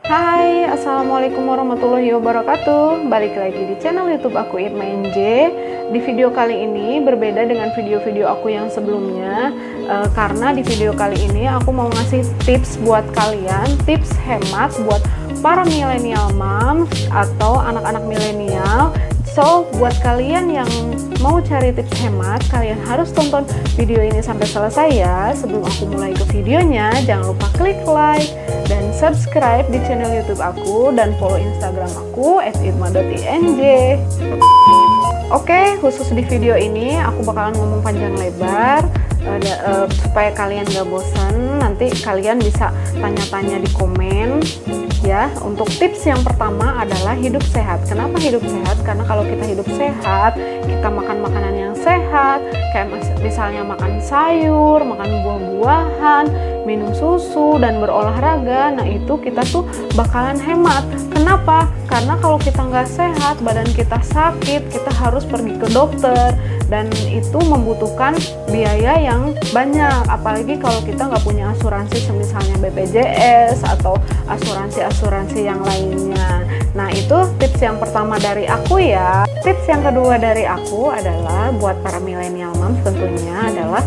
Hai, Assalamualaikum warahmatullahi wabarakatuh. Balik lagi di channel YouTube aku, Irma NJ. Di video kali ini berbeda dengan video-video aku yang sebelumnya, karena di video kali ini aku mau ngasih tips buat kalian, tips hemat buat para millennial moms atau anak-anak milenial. So, buat kalian yang mau cari tips hemat, kalian harus tonton video ini sampai selesai ya. Sebelum aku mulai ke videonya, jangan lupa klik like dan subscribe di channel YouTube aku dan follow Instagram aku @irma.inj. Oke, khusus di video ini aku bakalan ngomong panjang lebar supaya kalian gak bosan. Nanti kalian bisa tanya-tanya di komen ya. Untuk tips yang pertama adalah hidup sehat. Kenapa hidup sehat? Karena kalau kita hidup sehat, kita makan makanan yang sehat, kayak misalnya makan sayur, makan buah-buahan, minum susu, dan berolahraga. Nah, itu kita tuh bakalan hemat. Kenapa? Karena kalau kita nggak sehat, badan kita sakit, kita harus pergi ke dokter, dan itu membutuhkan biaya yang banyak. Apalagi kalau kita nggak punya asuransi misalnya BPJS atau asuransi yang lainnya. Nah, itu tips yang pertama dari aku ya. Tips yang kedua dari aku adalah buat para millennial moms tentunya adalah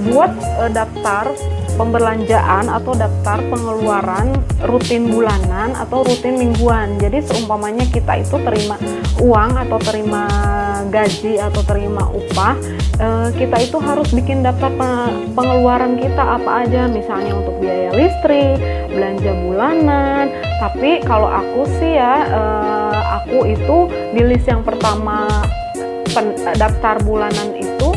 buat daftar pembelanjaan atau daftar pengeluaran rutin bulanan atau rutin mingguan. Jadi seumpamanya kita itu terima uang atau terima gaji atau terima upah, kita itu harus bikin daftar pengeluaran kita apa aja, misalnya untuk biaya listrik, belanja bulanan. Tapi kalau aku sih ya, aku itu di list yang pertama daftar bulanan itu,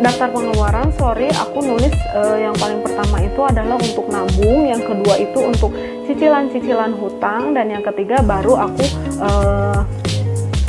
daftar pengeluaran, aku nulis yang paling pertama itu adalah untuk nabung, yang kedua itu untuk cicilan-cicilan hutang, dan yang ketiga baru aku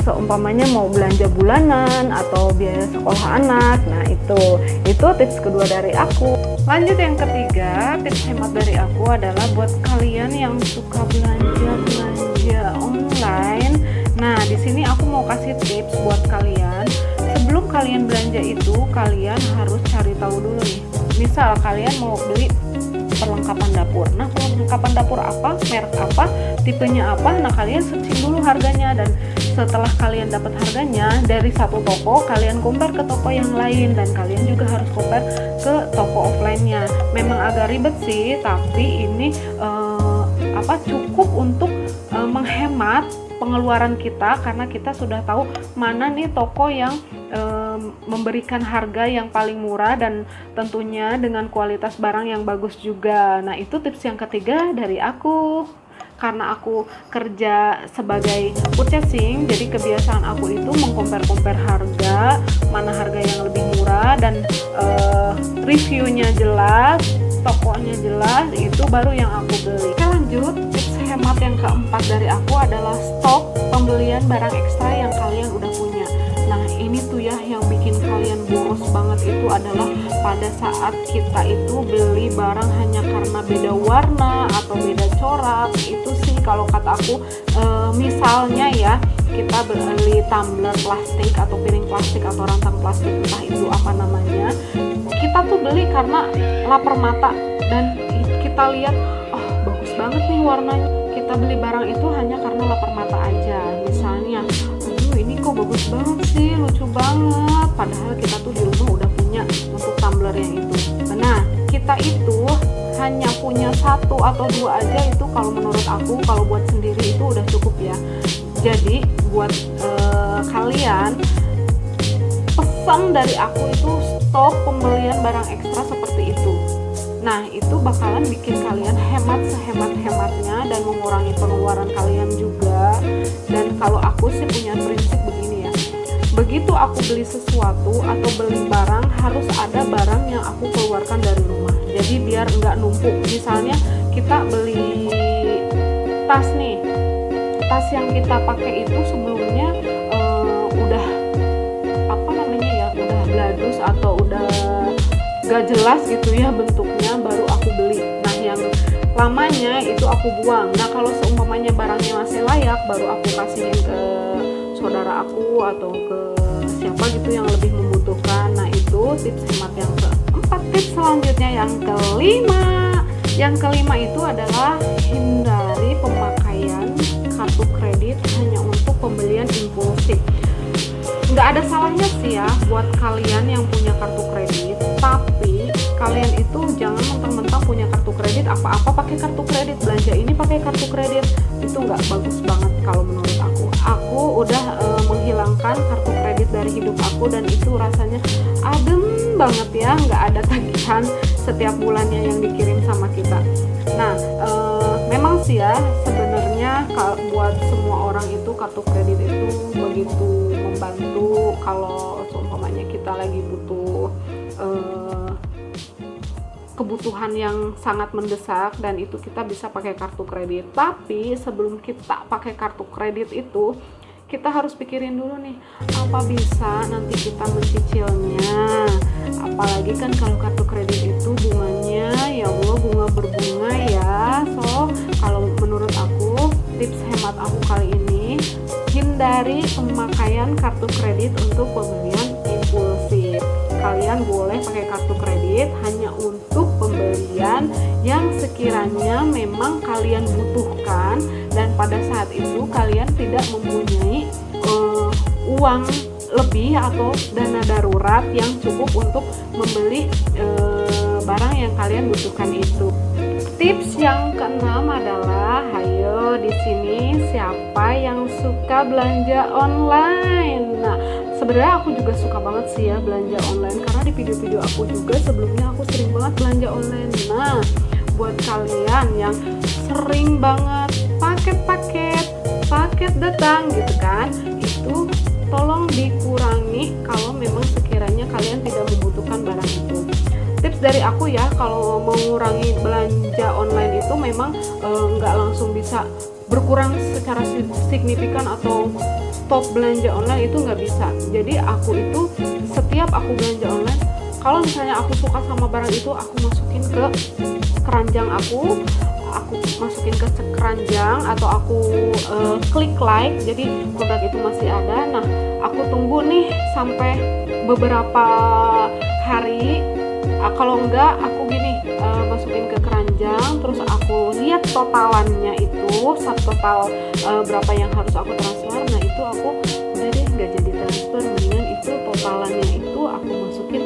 seumpamanya mau belanja bulanan atau biaya sekolah anak. Nah, itu tips kedua dari aku. Lanjut yang ketiga, tips hemat dari aku adalah buat kalian yang suka belanja online. Nah, di sini aku mau kasih tips buat kalian. Sebelum kalian belanja itu, kalian harus cari tahu dulu nih. Misal kalian mau beli perlengkapan dapur. Nah, perlengkapan dapur apa, merek apa, tipenya apa, nah kalian searching dulu harganya, dan setelah kalian dapat harganya dari satu toko, kalian compare ke toko yang lain, dan kalian juga harus compare ke toko offline-nya. Memang agak ribet sih, tapi ini cukup untuk menghemat pengeluaran kita, karena kita sudah tahu mana nih toko yang memberikan harga yang paling murah dan tentunya dengan kualitas barang yang bagus juga. Nah, itu tips yang ketiga dari aku. Karena aku kerja sebagai purchasing, jadi kebiasaan aku itu mengcompare harga, mana harga yang lebih murah, dan reviewnya jelas, tokonya jelas, itu baru yang aku beli. Oke, lanjut. Tips hemat yang keempat dari aku adalah stok pembelian barang ekstra yang kalian udah punya. Nah, ini tuh ya yang bikin kalian boros banget itu adalah pada saat kita itu beli barang hanya karena beda warna atau beda corak. Itu sih kalau kata aku, misalnya ya, kita beli tumbler plastik atau piring plastik atau rantang plastik, entah itu apa namanya, kita tuh beli karena lapar mata dan kita lihat, oh bagus banget nih warnanya, kita beli barang itu hanya karena lapar mata aja. Misalnya, ini kok bagus banget sih, lucu banget, padahal kita tuh di rumah udah punya untuk tumbler yang itu. Nah, kita itu hanya punya satu atau dua aja, itu kalau menurut aku, kalau buat sendiri itu udah cukup ya. Jadi buat kalian, pesan dari aku itu stop pembelian barang ekstra seperti itu. Nah, itu bakalan bikin kalian hemat sehemat-hematnya dan mengurangi pengeluaran kalian juga. Dan kalau aku sih punya prinsip begini ya, begitu aku beli sesuatu atau beli barang, harus ada barang yang aku keluarkan dari rumah. Jadi biar nggak numpuk. Misalnya kita beli tas nih, tas yang kita pakai itu sebelumnya udah udah bladus atau udah gak jelas gitu ya bentuknya, baru aku beli. Nah, yang lamanya itu aku buang. Nah, kalau seumpamanya barangnya masih layak, baru aku kasihin ke saudara aku atau ke siapa gitu yang lebih membutuhkan. Nah, itu tips hemat yang keempat. Tips selanjutnya yang kelima, Yang kelima itu adalah hindari pemakaian kartu kredit hanya untuk pembelian impulsif. Nggak ada salahnya sih ya buat kalian yang punya kartu kredit, tapi kalian itu jangan mentang-mentang punya kartu kredit apa-apa pakai kartu kredit, belanja ini pakai kartu kredit, itu nggak bagus banget kalau menurut aku. Aku udah menghilangkan kartu kredit dari hidup aku dan itu rasanya adem banget ya, nggak ada tagihan setiap bulannya yang dikirim sama kita. Nah, memang sih ya sebenarnya buat semua orang itu kartu kredit itu begitu membantu kalau seumpamanya kita lagi butuh kebutuhan yang sangat mendesak dan itu kita bisa pakai kartu kredit. Tapi sebelum kita pakai kartu kredit itu kita harus pikirin dulu nih, apa bisa nanti kita mencicilnya, apalagi kan kalau kartu kredit itu bunganya ya Allah bunga berbunga ya. So kalau menurut aku tips hemat aku kali ini, hindari pemakaian kartu kredit untuk pembelian impulsif. Kalian boleh pakai kartu kredit hanya untuk pembelian yang sekiranya memang kalian butuhkan dan pada saat itu kalian tidak mempunyai uang lebih atau dana darurat yang cukup untuk membeli barang yang kalian butuhkan itu. Tips yang keenam adalah, hayo di sini siapa yang suka belanja online? Nah, sebenarnya aku juga suka banget sih ya belanja online karena di video-video aku juga sebelumnya aku sering banget belanja online. Nah, buat kalian yang sering banget paket datang gitu kan, itu tolong dikurangi kalau memang sekiranya kalian tidak membutuhkan barang itu. Tips dari aku ya, kalau mengurangi belanja online itu memang nggak langsung bisa berkurang secara signifikan atau stop belanja online, itu nggak bisa. Jadi aku itu setiap aku belanja online, kalau misalnya aku suka sama barang itu, aku masukin ke keranjang aku masukin ke keranjang atau aku klik like, jadi produk itu masih ada. Nah, aku tunggu nih sampai beberapa hari. Kalau enggak, aku gini, masukin ke keranjang, terus aku lihat totalannya itu, total berapa yang harus aku transfer. Nah, itu aku udah deh nggak jadi transfer, mendingan itu totalannya itu aku masukin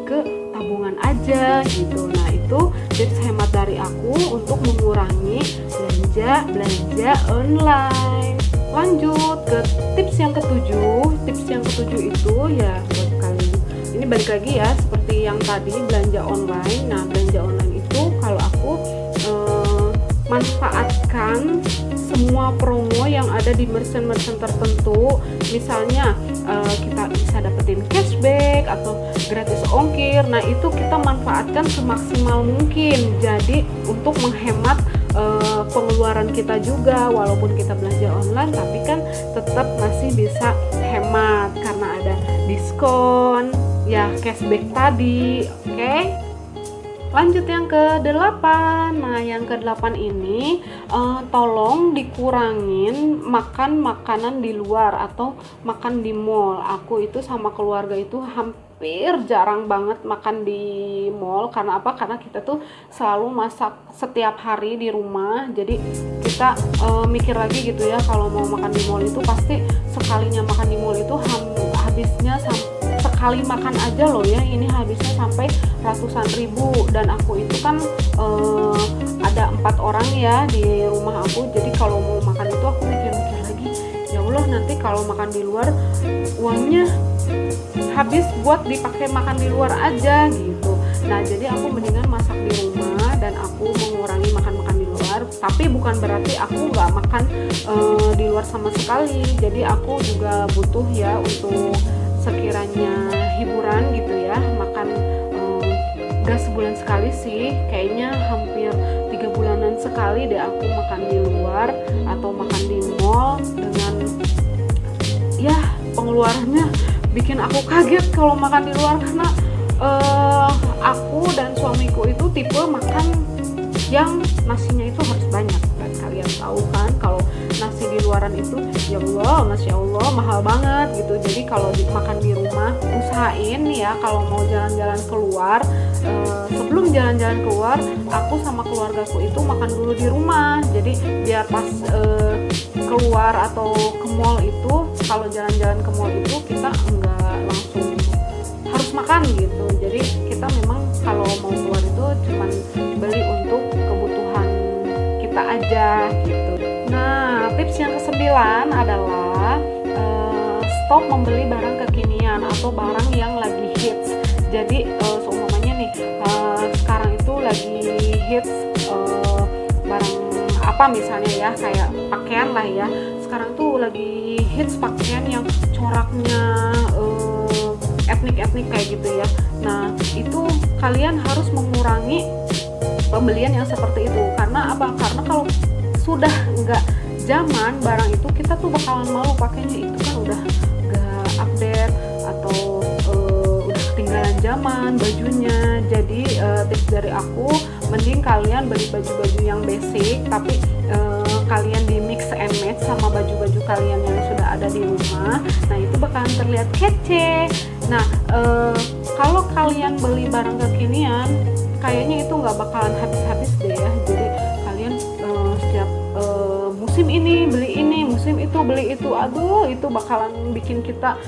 ke tabungan aja gitu. Nah, itu tips hemat dari aku untuk mengurangi belanja online. Lanjut ke tips yang ketujuh. Tips yang ketujuh itu ya buat kalian, ini balik lagi ya seperti yang tadi belanja online. Nah, belanja online itu kalau aku manfaatkan semua promo yang ada di merchant tertentu. Misalnya kita bisa dapetin cashback atau gratis ongkir. Nah, itu kita manfaatkan semaksimal mungkin. Jadi untuk menghemat pengeluaran kita juga, walaupun kita belanja online tapi kan tetap masih bisa hemat karena ada diskon ya, cashback tadi. Oke? Lanjut yang ke-8. Nah, yang ke-8 ini tolong dikurangin makan makanan di luar atau makan di mall. Aku itu sama keluarga itu hampir jarang banget makan di mall. Karena apa? Karena kita tuh selalu masak setiap hari di rumah. Jadi kita mikir lagi gitu ya, kalau mau makan di mall itu pasti sekalinya makan di mall itu habisnya sekali makan aja loh ya, ini habisnya sampai ratusan ribu. Dan aku itu kan ada 4 orang ya di rumah aku, jadi kalau mau makan itu aku mikir-mikir lagi, ya Allah nanti kalau makan di luar uangnya habis buat dipakai makan di luar aja gitu. Nah, jadi aku mendingan masak di rumah dan aku mengurangi makan-makan di luar. Tapi bukan berarti aku nggak makan di luar sama sekali. Jadi aku juga butuh ya untuk sekiranya hiburan gitu ya, makan gak sebulan sekali sih, kayaknya hampir 3 bulanan sekali deh aku makan di luar atau makan di mall. Dengan ya pengeluarannya bikin aku kaget kalau makan di luar, karena aku dan suamiku itu tipe makan yang nasinya itu harus banyak. Dan kalian tahu kan kalau nasi di luaran itu ya Allah, Masya Allah mahal banget gitu. Jadi kalau makan di rumah usahain ya, kalau mau jalan-jalan keluar, sebelum jalan-jalan keluar aku sama keluargaku itu makan dulu di rumah. Jadi biar pas keluar atau ke mall itu, kalau jalan-jalan ke mall itu kita enggak langsung harus makan gitu. Jadi kita memang kalau mau keluar itu cuman beli untuk kebutuhan kita aja gitu. Nah, tips yang ke-9 adalah stop membeli barang kekinian atau barang yang lagi hits. Jadi seumpamanya nih sekarang itu lagi hits barang apa misalnya ya, kayak pakaian lah ya. Sekarang tuh lagi hits pakaian yang coraknya etnik-etnik kayak gitu ya. Nah, itu kalian harus mengurangi pembelian yang seperti itu. Karena apa? Karena kalau sudah nggak zaman barang itu, kita tuh bakalan malu pakainya, itu kan udah nggak update atau udah ketinggalan zaman bajunya. Jadi tips dari aku, mending kalian beli baju-baju yang basic tapi kalian di mix and match sama baju-baju kalian yang sudah ada di rumah. Nah, itu bakalan terlihat kece. Nah, kalau kalian beli barang kekinian, kayaknya itu nggak bakalan habis-habis deh ya. Jadi kalian setiap musim ini beli ini, musim itu beli itu, aduh itu bakalan bikin kita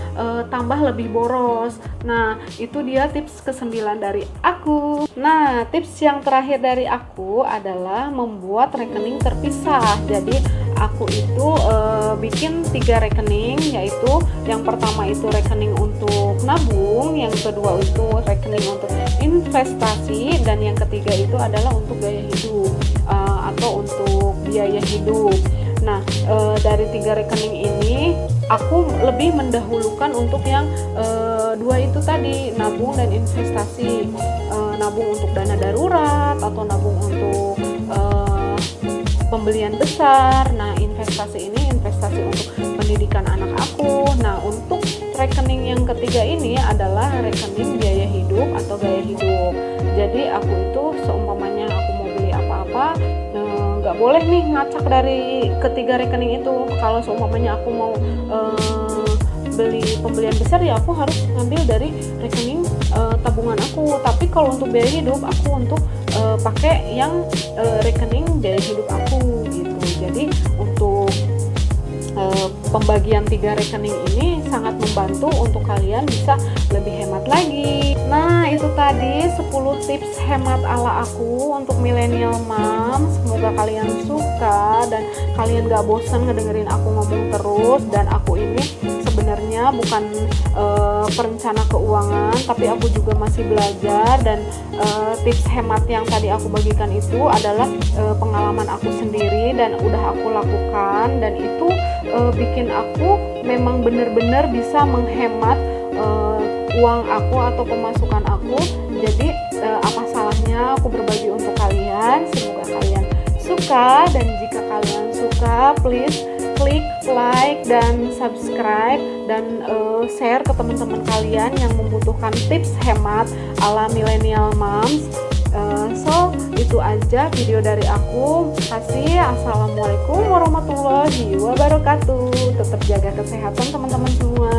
tambah lebih boros. Nah, itu dia tips ke-9 dari aku. Nah, tips yang terakhir dari aku adalah membuat rekening terpisah. Jadi aku itu bikin 3 rekening, yaitu yang pertama itu rekening untuk nabung, yang kedua itu rekening untuk investasi, dan yang ketiga itu adalah untuk gaya hidup atau untuk biaya hidup. Nah, dari 3 rekening ini aku lebih mendahulukan untuk yang 2 itu tadi, nabung dan investasi. Nabung untuk dana darurat atau nabung untuk pembelian besar. Nah, investasi ini investasi untuk pendidikan anak aku. Nah, untuk rekening yang ketiga ini adalah rekening biaya hidup atau gaya hidup. Jadi aku itu seumpamanya aku mau beli apa-apa, nggak boleh nih ngacak dari ketiga rekening itu. Kalau seumpamanya aku mau beli pembelian besar, ya aku harus ngambil dari rekening tabungan aku. Tapi kalau untuk biaya hidup, aku untuk pakai yang rekening biaya hidup aku gitu. Jadi untuk pembagian 3 rekening ini sangat membantu untuk kalian bisa lebih hemat lagi. Nah, itu tadi 10 tips hemat ala aku untuk millennial mom. Semoga kalian suka dan kalian gak bosan ngedengerin aku ngomong terus. Dan aku ini sebenarnya bukan perencana keuangan, tapi aku juga masih belajar. Dan tips hemat yang tadi aku bagikan itu adalah pengalaman aku sendiri dan udah aku lakukan, dan itu bikin aku memang benar-benar bisa menghemat uang aku atau pemasukan aku. Jadi apa salahnya aku berbagi untuk kalian. Semoga kalian suka, dan jika kalian suka, please klik like dan subscribe dan share ke teman-teman kalian yang membutuhkan tips hemat ala millennial moms. So itu aja video dari aku. Terima kasih. Assalamualaikum warahmatullahi wabarakatuh. Tetap jaga kesehatan teman-teman semua.